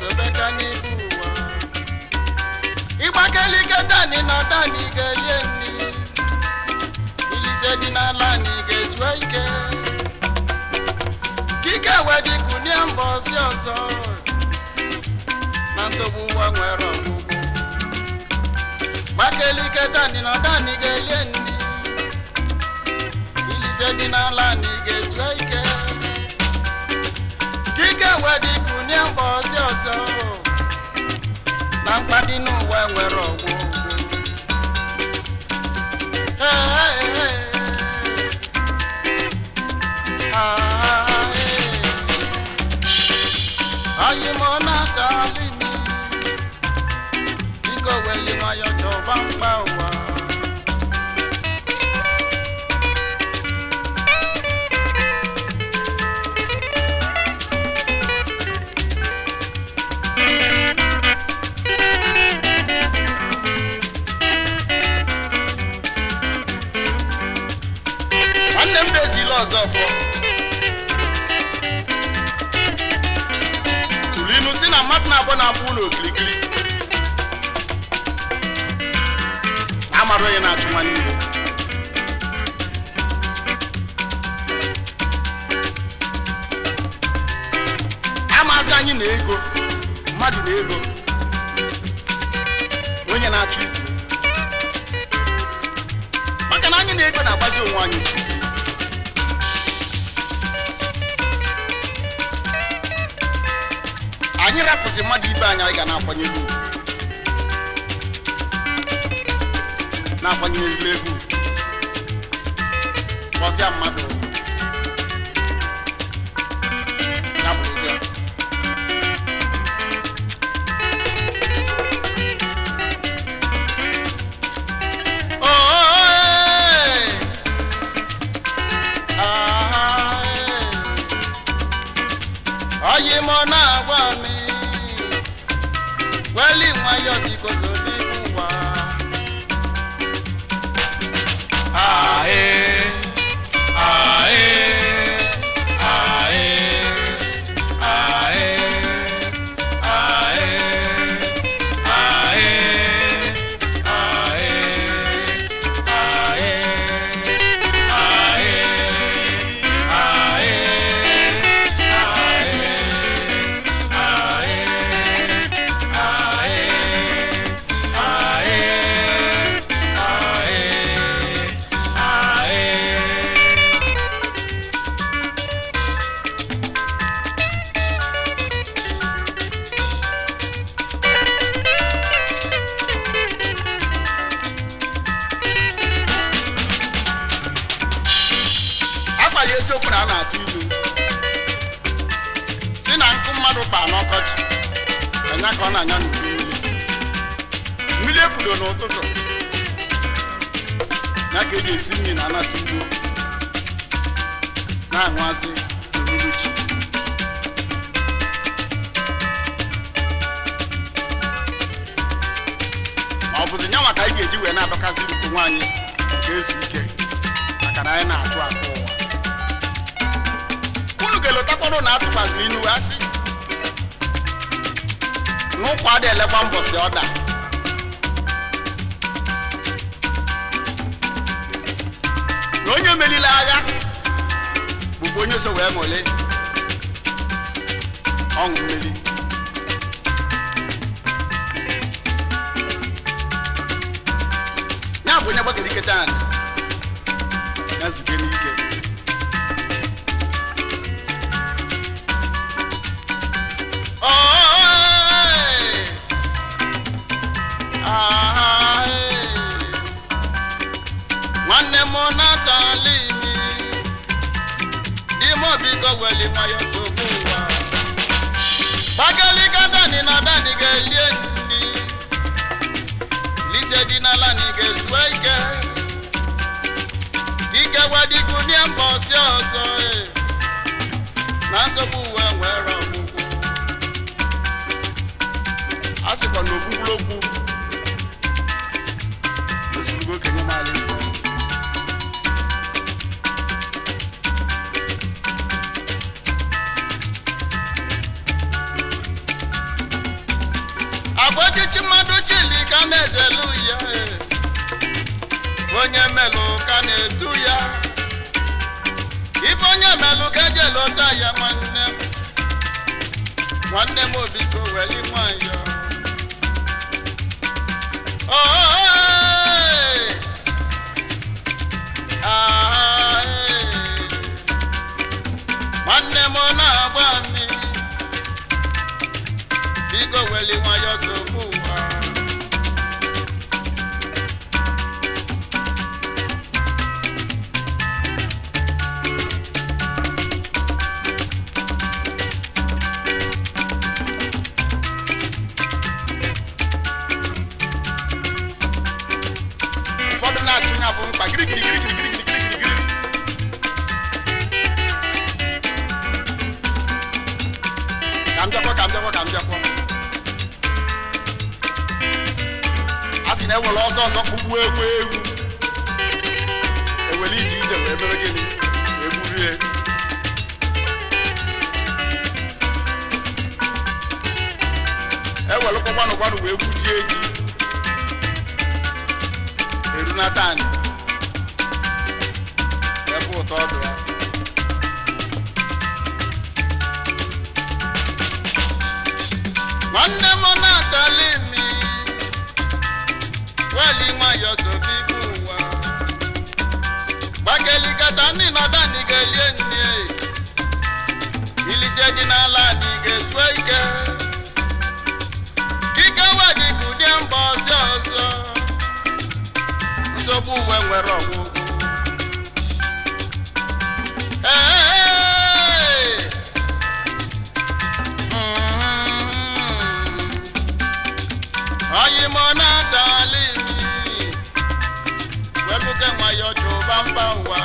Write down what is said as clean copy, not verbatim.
sobeka n'ibuwa igbakelike dani na dani gelie nni ilise dị n'ala ni gezue ike kike wedi kunie mbọsi ọzọ na nsogbu ụwa nwere ọgwụgwụ gbakelike dani na dani gelie nni ilise dị n'ala ni gezue ike kike wedi kunie mbọsi ọzọ na mkpadi n'ụwa nwere ọgwụgwụ ayi mo na tali mi iko weli ma yo to bamba wa anem bezi lozofo si na mmadụ na-abụ na-abụ n'okilikili na-amarụ onye na-achụ nwanne ya amazi anyị na ego mmadụ na ego onye na-achụ ibu maka na anyị na ego na-agbazi onwe anyị anyị rapụzi mmadụ ibe anyị ga na-akwanye elu na-akwanye ezigbo egwu kpọzịa mmadụ ya bụrụzịa oyi mo na-agwa mi weli nwayọ biko sobi ụwa eziokwu na a na-atụ ilu si na nkụ mmadụ baa n'ọkọchị anya ka ọ na-anya n'udu mmiri ekwudo n'ụtụtụ ya ka eji esi nri na anatụ ugbo na-aṅụazị n'uruchi ma ọ bụzi nyanwa ka anyị ga-eji wee na-adọkazi ukwu nwaanyị nke ezu ike maka na anyị na-achụ akụ ụwa gelotakwarụ na atụkwasịrị inu wee sị n'ụkwa dị elekwa mbọsị ọda na onye melile agha bụkwa onye so wee ṅụle ọṅụ mmeri ya bụ onye gbakere iketa anyị ya zube n'ike nwanne m na-atali mi ime obi gọweli nwayọ sogbu ụwa gbagalika dani na dani ga-elie nni lise dị n'ala na ga-ezue ike ike wedikunie onye melu ka na-edu ya ife onye melu ka eje lọta ya nwanne m obiko weli nwayọ nwanne m na-agba mmiri biko weli nwayọ sogbu ụwa Kamjakwa. Asi na wala ọsọ kpukpu ewu. Eweli iji ije wee mere gịnị? Wee burie. Ewelu kwanu wee bujie ji. Erunatan. Ebe ụtọ ọdụ ya. Nwanne m na-atali mi weli nwayọ so bibu ụwa gbagelikata ndị nọda ndị ga-elie nne ilisi dị n'ala ndị ga-ezu ike kike wedị kụdie mba ọzọ nsogbu uwe nwere ọgwụgwụ Oyi mo na tali mi welu ke nwayọ chụba mba ụwa